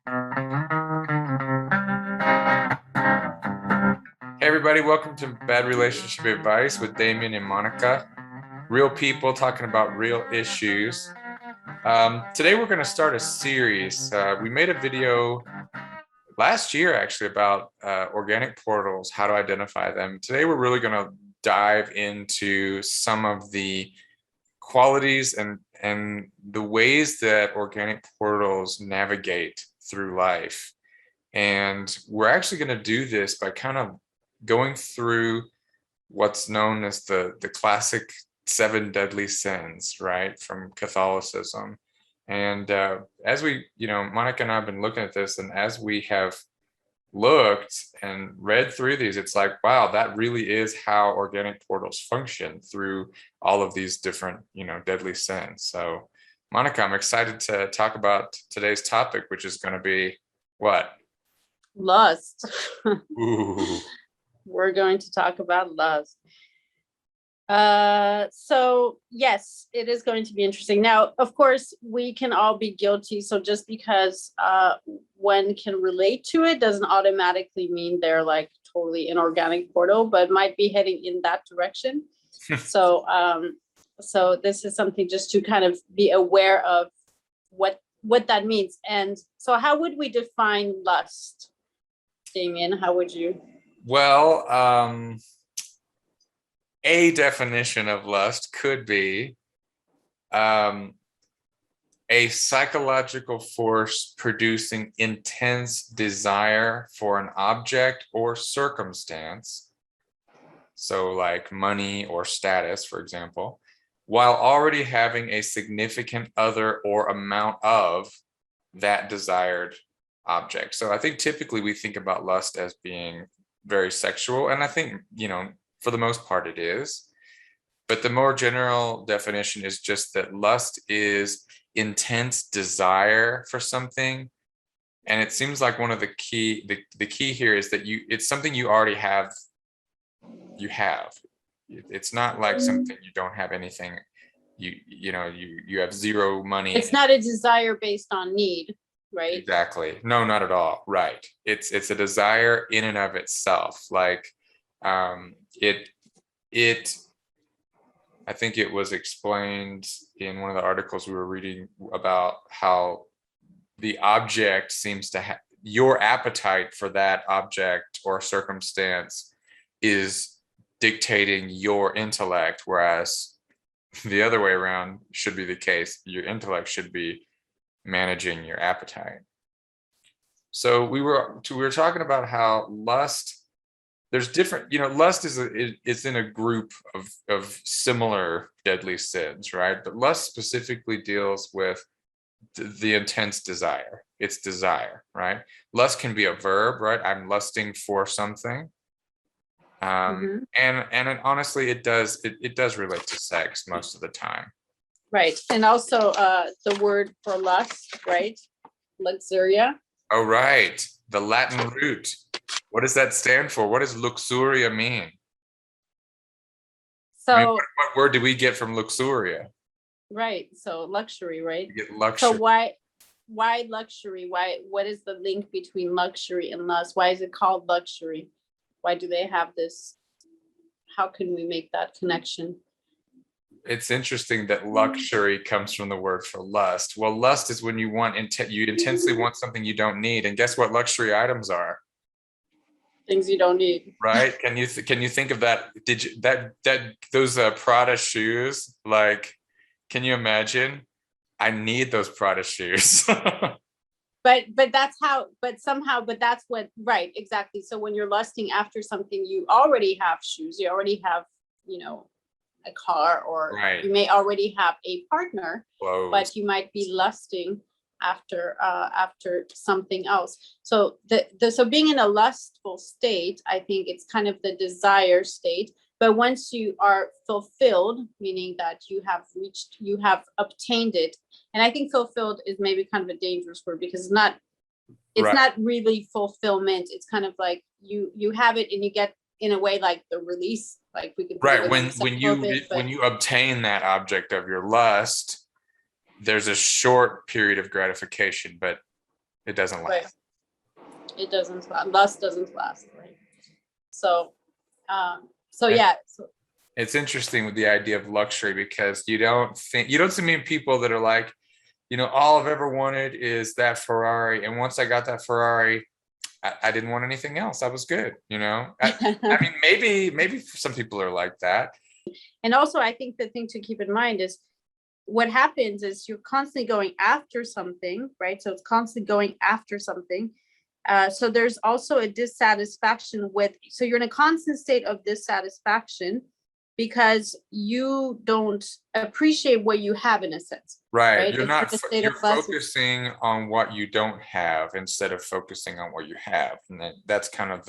Hey everybody, welcome to Bad Relationship Advice with Damian and Monica. Real people talking about real issues. Today we're going to start a series. We made a video last year actually about organic portals, how to identify them. Today we're really going to dive into some of the qualities and the ways that organic portals navigate through life. And we're actually going to do this by kind of going through what's known as the classic seven deadly sins, right, from Catholicism. And as we, Monica and I have been looking at this, and as we have looked and read through these, it's like, wow, that really is how organic portals function through all of these different, deadly sins. So, Monica, I'm excited to talk about today's topic, which is going to be what? Lust. Ooh. We're going to talk about lust. So yes, it is going to be interesting. Now, of course, we can all be guilty. So just because one can relate to it doesn't automatically mean they're like totally an organic portal, but might be heading in that direction. So this is something just to kind of be aware of what that means. And so how would we define lust? Damian, how would you? Well, a definition of lust could be a psychological force producing intense desire for an object or circumstance. So like money or status, for example, while already having a significant other or amount of that desired object. So I think typically we think about lust as being very sexual, and I think, for the most part it is. But the more general definition is just that lust is intense desire for something. And it seems like one of the key here is that it's something you already have. You have. It's not like something you don't have anything. You have zero money. It's not a desire based on need, right? Exactly. No, not at all. Right. It's a desire in and of itself. Like it I think it was explained in one of the articles we were reading about how the object seems to have your appetite for that object or circumstance is dictating your intellect, whereas the other way around should be the case. Your intellect should be managing your appetite. So we were talking about how lust, there's different, lust is in a group of similar deadly sins, right? But lust specifically deals with the intense desire. It's desire, right? Lust can be a verb, right? I'm lusting for something. And honestly, it does relate to sex most of the time. Right. And also the word for lust, right? Luxuria. Oh, right. The Latin root. What does that stand for? What does luxuria mean? So what word do we get from luxuria? Right. So luxury, right? We get luxury. So why luxury? What is the link between luxury and lust? Why is it called luxury? Why do they have this? How can we make that connection? It's interesting that luxury comes from the word for lust. Well, lust is when you intensely want something you don't need. And guess what luxury items are? Things you don't need. Right? Can you think of that? Those Prada shoes? Like, can you imagine? I need those Prada shoes. But that's what, right, exactly. So when you're lusting after something, you already have shoes, you already have, a car, or right. You may already have a partner, Clothes. But you might be lusting after something else. So so being in a lustful state, I think it's kind of the desire state. But once you are fulfilled, meaning that you have obtained it, and I think fulfilled is maybe kind of a dangerous word, because it's not really fulfillment. It's kind of like you have it and you get, in a way, like the release, like we could right when you obtain that object of your lust, there's a short period of gratification, but It doesn't Right. last. It doesn't last. Lust doesn't last, right? So, so And yeah. So, it's interesting with the idea of luxury because you don't see many people that are like, all I've ever wanted is that Ferrari. And once I got that Ferrari, I didn't want anything else. I was good. I mean, maybe some people are like that. and also, I think the thing to keep in mind is what happens is you're constantly going after something, right? So it's constantly going after something. So there's also a dissatisfaction so you're in a constant state of dissatisfaction because you don't appreciate what you have in a sense, Right. right? You're If you're not, in a state you're of less, focusing on what you don't have instead of focusing on what you have. And that's kind of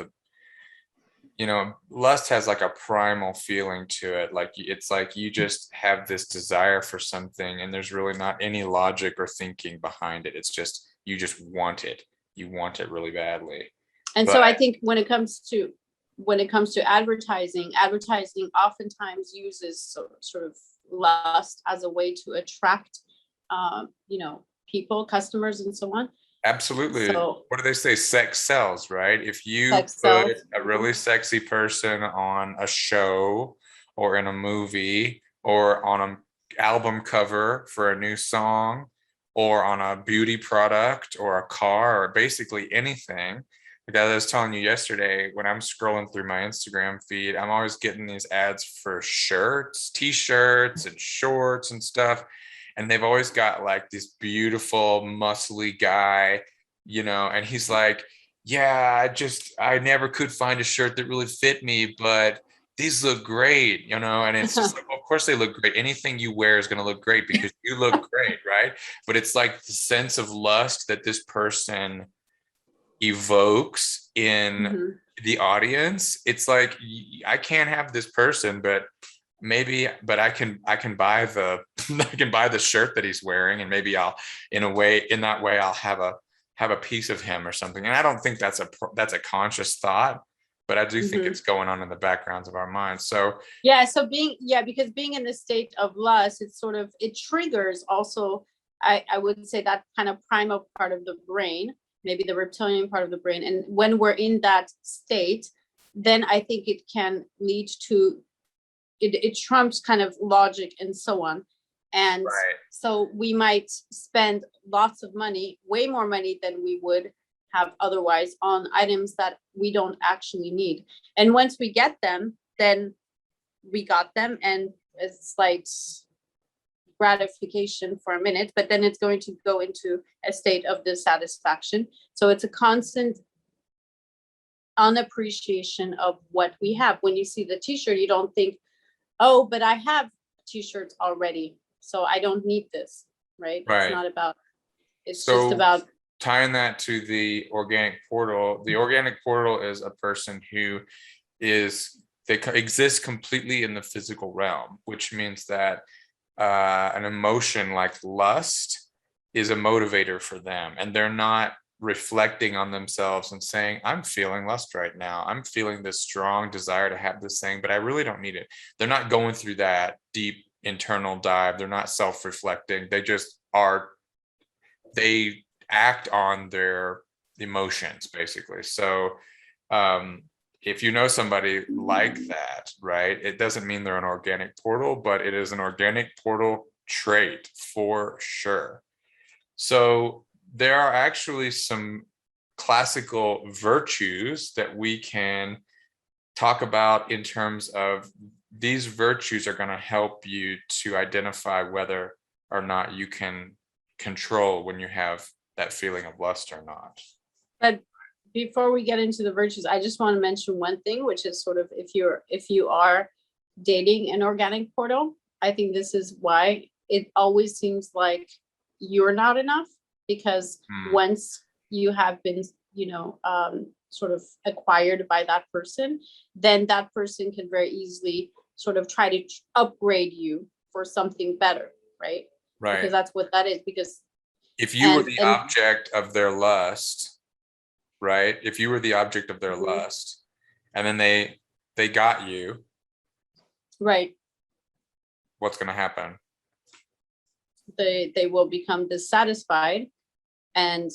lust has like a primal feeling to it. Like it's like you just have this desire for something and there's really not any logic or thinking behind it. It's just, you just want it. You want it really badly. and so I think when it comes to advertising oftentimes uses sort of lust as a way to attract people, customers, and so on. Absolutely. So What do they say? Sex sells, right? If you sex put sells. a really sexy person on a show or in a movie or on an album cover for a new song or on a beauty product or a car or basically anything. Like I was telling you yesterday, when I'm scrolling through my Instagram feed, I'm always getting these ads for shirts, t-shirts, and shorts and stuff. And they've always got like this beautiful, muscly guy, and he's like, yeah, I never could find a shirt that really fit me, but these look great, and it's just like, well, of course they look great. Anything you wear is going to look great because you look great, right? But it's like the sense of lust that this person evokes in the audience. It's like, I can't have this person, but I can buy the I can buy the shirt that he's wearing, and maybe I'll in that way I'll have a piece of him or something. And I don't think that's a conscious thought, but I do think it's going on in the backgrounds of our minds. So so because being in the state of lust, it triggers also, I would say, that kind of primal part of the brain, maybe the reptilian part of the brain. And when we're in that state, then I think it can lead to it trumps kind of logic and so on. And so we might spend lots of money, way more money than we would have otherwise, on items that we don't actually need. And once we get them, then we got them, and it's like gratification for a minute, but then it's going to go into a state of dissatisfaction. So it's a constant unappreciation of what we have. When you see the t-shirt, you don't think, oh, but I have t-shirts already, so I don't need this, right? It's not about, it's just about tying that to the organic portal. The organic portal is a person who exists completely in the physical realm, which means that an emotion like lust is a motivator for them, and they're not reflecting on themselves and saying, I'm feeling lust right now. I'm feeling this strong desire to have this thing, but I really don't need it. They're not going through that deep internal dive. They're not self-reflecting. They act on their emotions, basically. So if you know somebody like that, right, it doesn't mean they're an organic portal, but it is an organic portal trait for sure. So there are actually some classical virtues that we can talk about in terms of these virtues are going to help you to identify whether or not you can control when you have that feeling of lust or not. But before we get into the virtues, I just want to mention one thing, which is sort of, if you are dating an organic portal, I think this is why it always seems like you're not enough, because once you have been, sort of acquired by that person, then that person can very easily sort of try to upgrade you for something better, right? Right. Because that's what that is. Because if you were the object of their lust, right? If you were the object of their lust, and then they got you, right? What's going to happen? They will become dissatisfied, and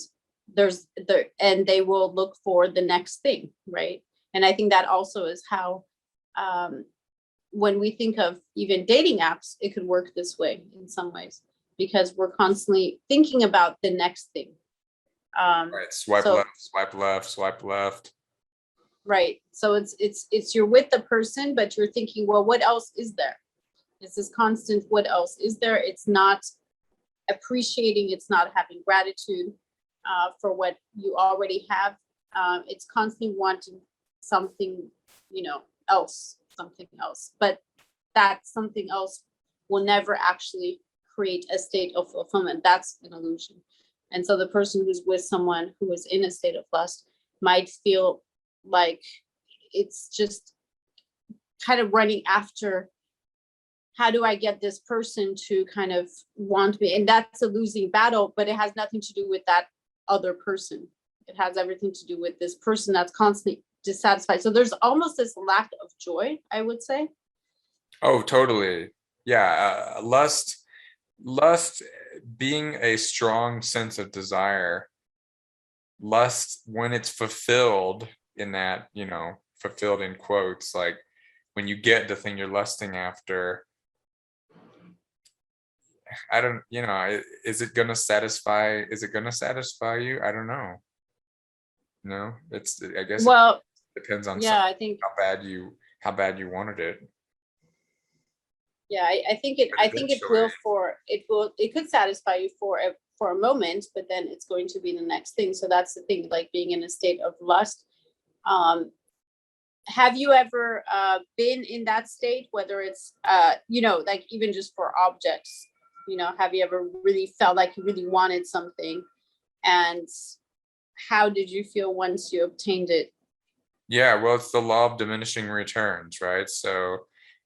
and they will look for the next thing, right? And I think that also is how, when we think of even dating apps, it could work this way in some ways, because we're constantly thinking about the next thing. Right. Swipe so- left, swipe left, swipe left. Right. So it's you're with the person, but you're thinking, well, what else is there? It's this constant, what else is there? It's not appreciating, it's not having gratitude for what you already have. It's constantly wanting something, else, something else. But that something else will never actually create a state of fulfillment. That's an illusion. And so the person who's with someone who is in a state of lust might feel like it's just kind of running after, how do I get this person to kind of want me? And that's a losing battle, but it has nothing to do with that other person. It has everything to do with this person that's constantly dissatisfied. So there's almost this lack of joy, I would say. Oh, totally. Yeah. Lust being a strong sense of desire. Lust, when it's fulfilled in that, fulfilled in quotes, like when you get the thing you're lusting after, I don't, is it gonna satisfy you? I don't know. No, I guess Well, it depends on yeah, I think, how bad you wanted it. yeah, I think it it could satisfy you for a moment, but then it's going to be the next thing. So that's the thing, like being in a state of lust. Have you ever been in that state, whether it's like even just for objects? Have you ever really felt like you really wanted something, and how did you feel once you obtained it? Yeah, well, it's the law of diminishing returns, right? So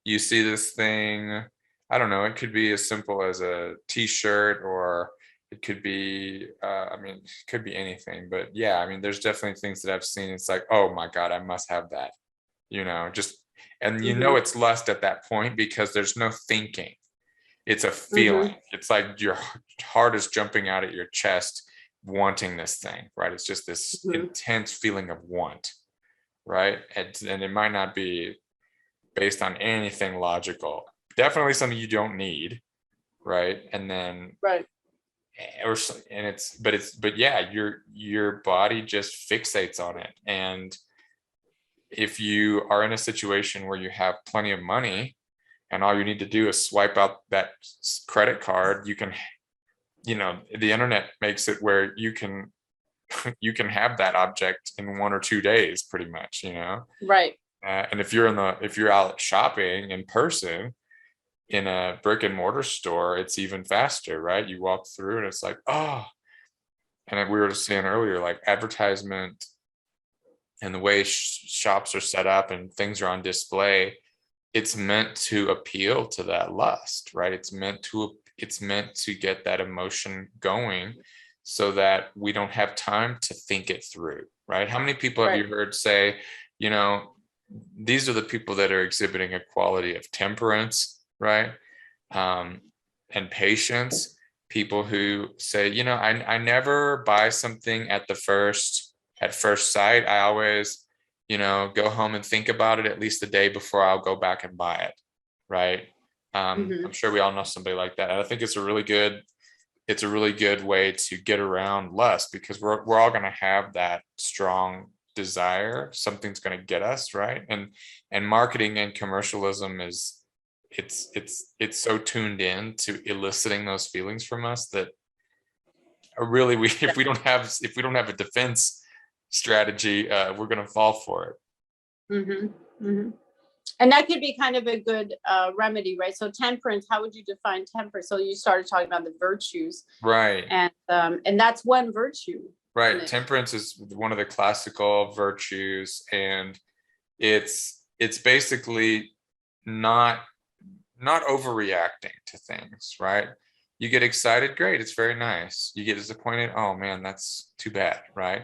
you see this thing, I don't know, it could be as simple as a t-shirt, or it could be, it could be anything. But yeah, there's definitely things that I've seen. It's like, oh my God, I must have that, and it's lust at that point, because there's no thinking. It's a feeling. It's like your heart is jumping out at your chest wanting this thing, right? It's just this intense feeling of want, right? And it might not be based on anything logical. Definitely something you don't need, right? And then right, but yeah, your body just fixates on it. And if you are in a situation where you have plenty of money and all you need to do is swipe out that credit card, you can, the internet makes it where you can have that object in 1 or 2 days, pretty much, right. And if you're out shopping in person in a brick and mortar store, it's even faster, right? You walk through and it's like, oh, and we were just saying earlier, like advertisement and the way shops are set up and things are on display, it's meant to appeal to that lust, right? It's meant to get that emotion going, so that we don't have time to think it through, right? How many people have you heard say, these are the people that are exhibiting a quality of temperance, right? And patience. People who say, I never buy something at first sight. I always, go home and think about it at least a day before I'll go back and buy it, right? I'm sure we all know somebody like that. And I think it's a really good way to get around lust, because we're all going to have that strong desire. Something's going to get us, right? And marketing and commercialism it's so tuned in to eliciting those feelings from us that really if we don't have a defense strategy, we're going to fall for it. And that could be kind of a good remedy, right? So temperance, how would you define temperance? So you started talking about the virtues, right? And that's one virtue, right? Temperance is one of the classical virtues, and it's basically not overreacting to things, right? You get excited, great, it's very nice. You get disappointed, oh man, that's too bad, right?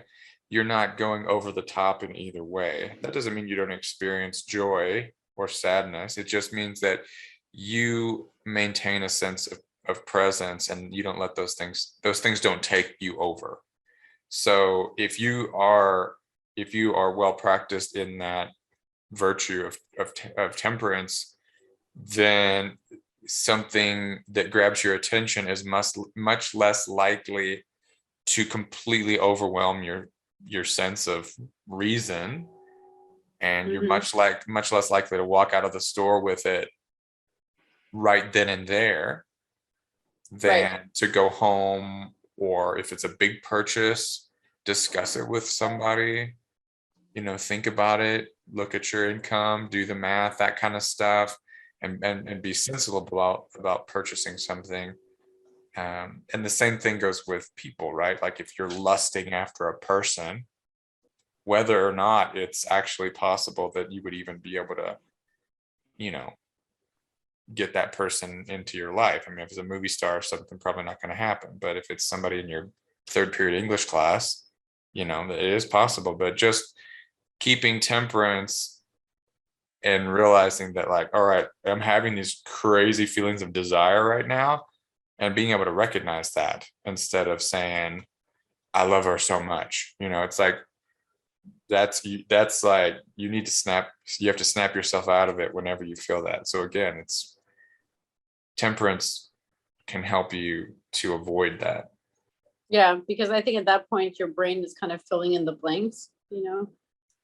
You're not going over the top in either way. That doesn't mean you don't experience joy or sadness. It just means that you maintain a sense of presence, and you don't let those things don't take you over. So if you are well practiced in that virtue of temperance, then something that grabs your attention is much less likely to completely overwhelm your sense of reason, and you're much less likely to walk out of the store with it right then and there than to go home, or if it's a big purchase, discuss it with somebody, think about it, look at your income, do the math, that kind of stuff, and be sensible about purchasing something. And the same thing goes with people, right? Like if you're lusting after a person, whether or not it's actually possible that you would even be able to, get that person into your life. I mean, if it's a movie star or something, probably not going to happen. But if it's somebody in your third period English class, it is possible. But just keeping temperance and realizing that, like, all right, I'm having these crazy feelings of desire right now, and being able to recognize that instead of saying, I love her so much. It's like, that's like, you have to snap yourself out of it whenever you feel that. So again, temperance can help you to avoid that. Yeah, because I think at that point your brain is kind of filling in the blanks,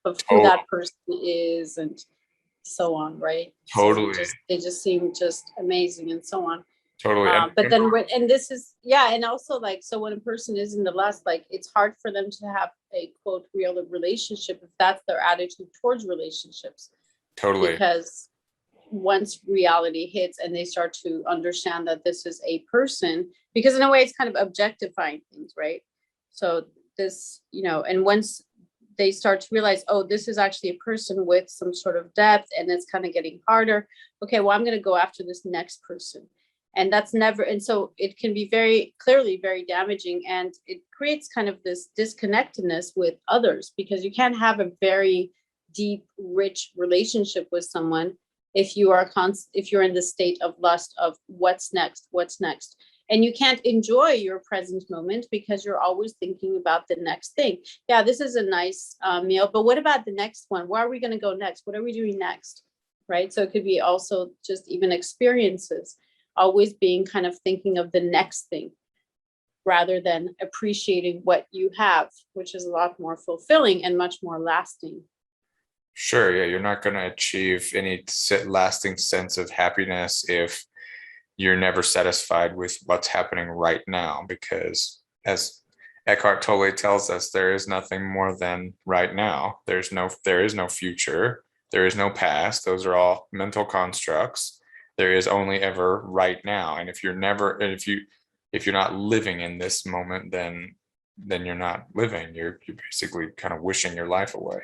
of who that person is and so on, right? Totally. So they just seem just amazing and so on. Totally. But then and this is, and also, like, so when a person is in the lust, like, it's hard for them to have a quote real relationship if that's their attitude towards relationships. Totally. Because once reality hits and they start to understand that this is a person, because in a way it's kind of objectifying things, right? So this, and once they start to realize, oh, this is actually a person with some sort of depth, and it's kind of getting harder. Okay, well, I'm going to go after this next person. And that's never, and so it can be very clearly very damaging, and it creates kind of this disconnectedness with others, because you can't have a very deep, rich relationship with someone if you are if you're in the state of lust of what's next, and you can't enjoy your present moment because you're always thinking about the next thing. Yeah, this is a nice meal, but what about the next one? Where are we going to go next? What are we doing next? Right? So it could be also just even experiences, always being kind of thinking of the next thing rather than appreciating what you have, which is a lot more fulfilling and much more lasting. Sure. Yeah. You're not going to achieve any lasting sense of happiness if you're never satisfied with what's happening right now, because as Eckhart Tolle tells us, there is nothing more than right now. There is no future. There is no past. Those are all mental constructs. There is only ever right now. And if you're not living in this moment, then you're not living. You're basically kind of wishing your life away.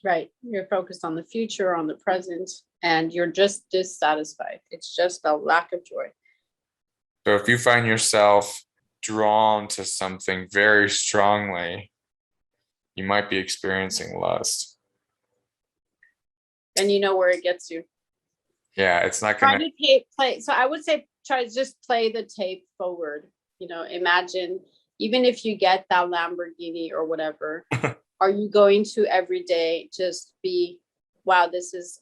Right. You're focused on the future, on the present, and you're just dissatisfied. It's just a lack of joy. So if you find yourself drawn to something very strongly, you might be experiencing lust. And you know where it gets you. Yeah, it's not going to play. So I would say try to just play the tape forward. Imagine, even if you get that Lamborghini or whatever, are you going to every day just be, wow,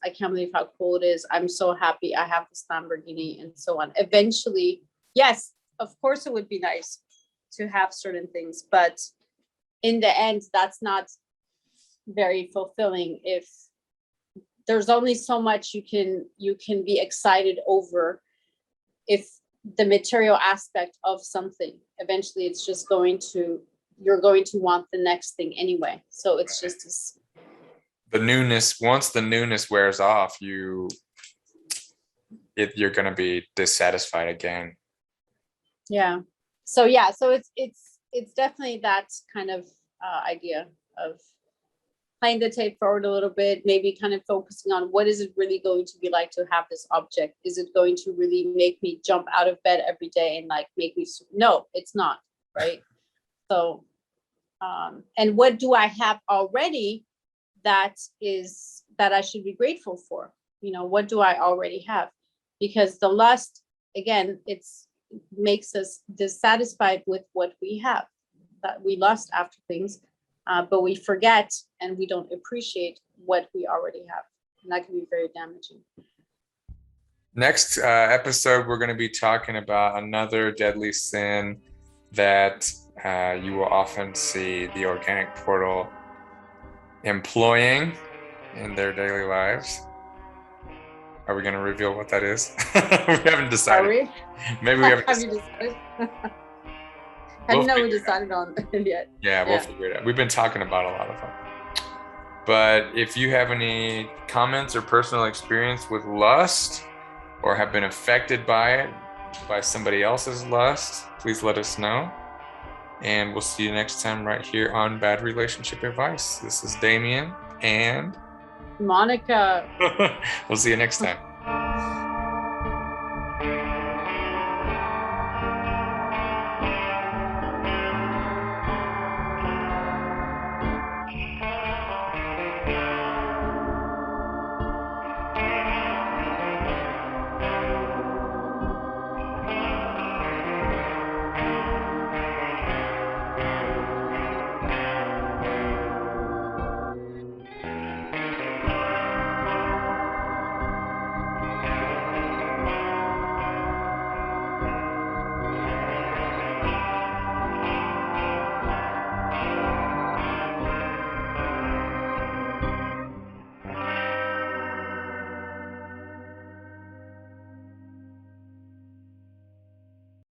I can't believe how cool it is. I'm so happy I have this Lamborghini and so on. Eventually, yes, of course it would be nice to have certain things, but in the end, that's not very fulfilling if there's only so much you can be excited over if the material aspect of something. Eventually it's just you're going to want the next thing anyway. So it's just once the newness wears off, you're going to be dissatisfied again. Yeah. So it's definitely that kind of idea of playing the tape forward a little bit, maybe kind of focusing on what is it really going to be like to have this object? Is it going to really make me jump out of bed every day and like make me, no, it's not, right? So, and what do I have already that I should be grateful for? What do I already have? Because the lust, again, makes us dissatisfied with what we have. that we lust after things, but we forget and we don't appreciate what we already have. And that can be very damaging. Next episode, we're going to be talking about another deadly sin that you will often see the organic portal employing in their daily lives. Are we going to reveal what that is? We haven't decided. Are we? Maybe we haven't Have you decided. decided? We decided on it yet. Yeah, we'll figure it out. We've been talking about a lot of them. But if you have any comments or personal experience with lust, or have been affected by it, by somebody else's lust, please let us know. And we'll see you next time right here on Bad Relationship Advice. This is Damian and Monica. we'll see you next time.